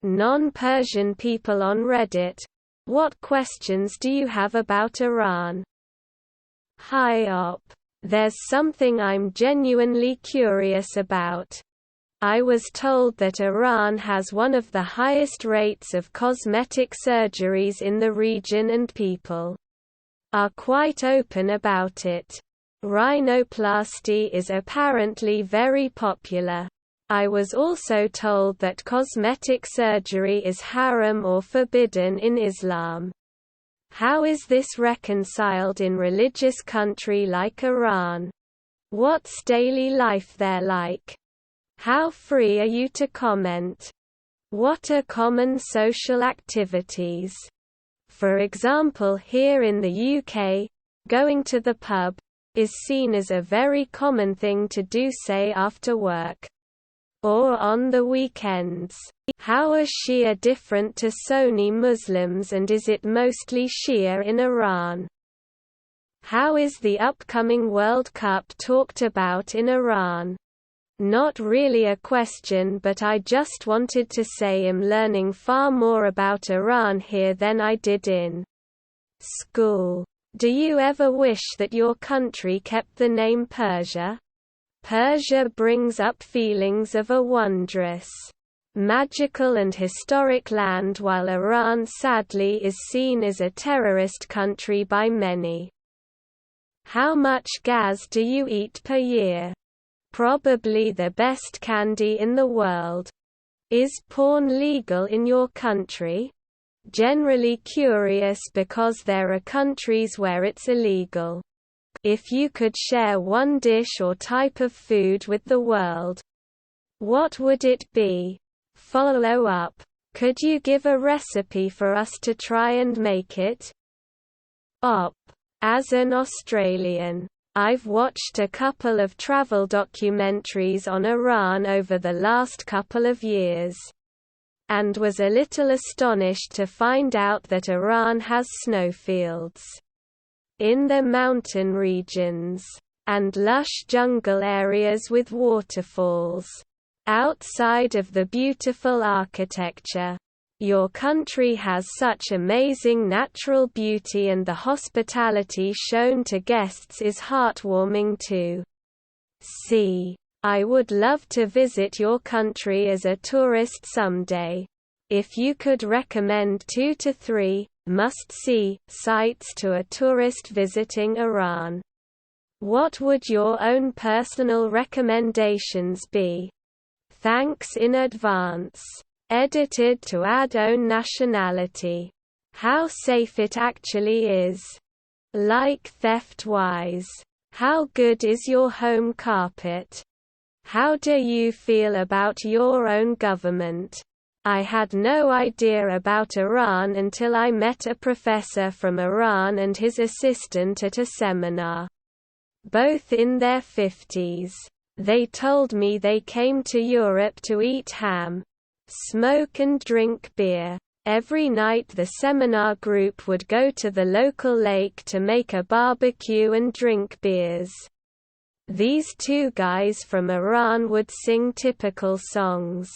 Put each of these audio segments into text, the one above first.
Non-Persian people on Reddit. What questions do you have about Iran? Hi Op. There's something I'm genuinely curious about. I was told that Iran has one of the highest rates of cosmetic surgeries in the region and people are quite open about it. Rhinoplasty is apparently very popular. I was also told that cosmetic surgery is haram or forbidden in Islam. How is this reconciled in religious country like Iran? What's daily life there like? How free are you to comment? What are common social activities? For example, here in the UK, going to the pub is seen as a very common thing to do, say after work or on the weekends. How are Shia different to Sunni Muslims, and is it mostly Shia in Iran? How is the upcoming World Cup talked about in Iran? Not really a question, but I just wanted to say I'm learning far more about Iran here than I did in school. Do you ever wish that your country kept the name Persia? Persia brings up feelings of a wondrous, magical and historic land, while Iran sadly is seen as a terrorist country by many. How much gas do you eat per year? Probably the best candy in the world. Is porn legal in your country? Generally curious because there are countries where it's illegal. If you could share one dish or type of food with the world, what would it be? Follow up. Could you give a recipe for us to try and make it? Op. As an Australian, I've watched a couple of travel documentaries on Iran over the last couple of years, and was a little astonished to find out that Iran has snowfields in the mountain regions, and lush jungle areas with waterfalls. Outside of the beautiful architecture, your country has such amazing natural beauty, and the hospitality shown to guests is heartwarming to see. I would love to visit your country as a tourist someday. If you could recommend 2 to 3 must-see sites to a tourist visiting Iran, what would your own personal recommendations be? Thanks in advance. Edited to add own nationality. How safe it actually is. Like theft-wise. How good is your home carpet? How do you feel about your own government? I had no idea about Iran until I met a professor from Iran and his assistant at a seminar. Both in their 50s. They told me they came to Europe to eat ham, smoke and drink beer. Every night the seminar group would go to the local lake to make a barbecue and drink beers. These two guys from Iran would sing typical songs.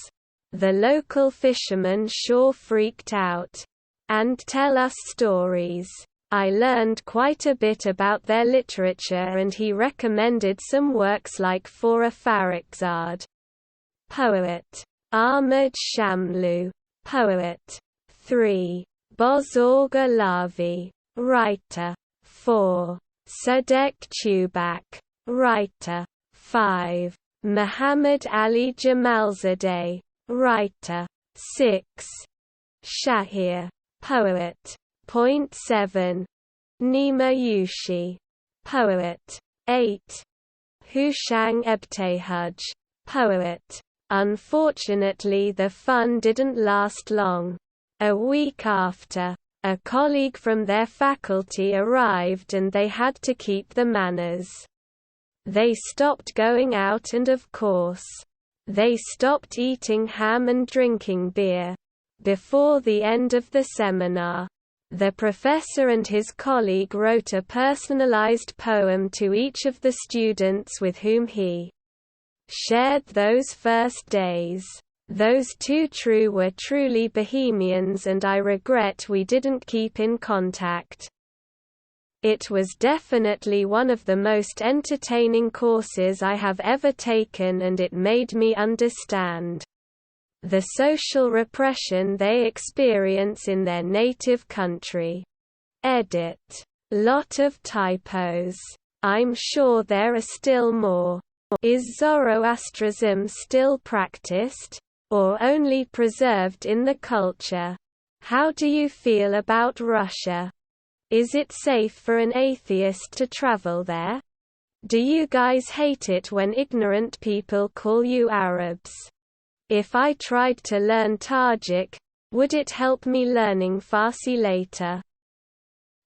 The local fishermen sure freaked out. And tell us stories. I learned quite a bit about their literature, and he recommended some works like For a Farrokhzad, poet. Ahmad Shamlu, poet. 3. Bozorg Alavi, writer. 4. Sadek Chubak, writer. 5. Muhammad Ali Jamalzadeh, writer. 6. Shahir, poet. 7. Nima Yushi, poet. 8. Hushang Ebtehuj, poet. Unfortunately, the fun didn't last long. A week after, a colleague from their faculty arrived and they had to keep the manners. They stopped going out and, of course, they stopped eating ham and drinking beer. Before the end of the seminar, the professor and his colleague wrote a personalized poem to each of the students with whom he shared those first days. Those two were truly bohemians, and I regret we didn't keep in contact. It was definitely one of the most entertaining courses I have ever taken, and it made me understand the social repression they experience in their native country. Edit. Lot of typos. I'm sure there are still more. Is Zoroastrism still practiced? Or only preserved in the culture? How do you feel about Russia? Is it safe for an atheist to travel there? Do you guys hate it when ignorant people call you Arabs? If I tried to learn Tajik, would it help me learning Farsi later?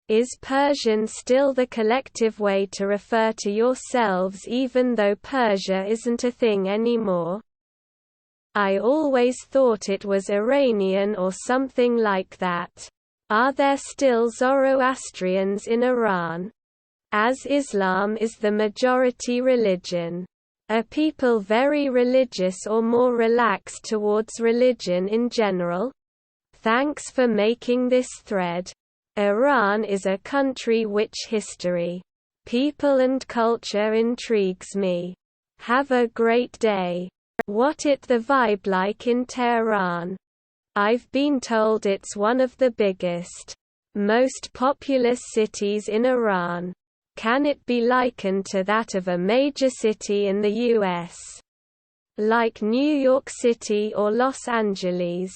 Is Persian still the collective way to refer to yourselves even though Persia isn't a thing anymore? I always thought it was Iranian or something like that. Are there still Zoroastrians in Iran? As Islam is the majority religion, are people very religious or more relaxed towards religion in general? Thanks for making this thread. Iran is a country which history, people and culture intrigues me. Have a great day. What it the vibe like in Tehran? I've been told it's one of the biggest, most populous cities in Iran. Can it be likened to that of a major city in the US? Like New York City or Los Angeles?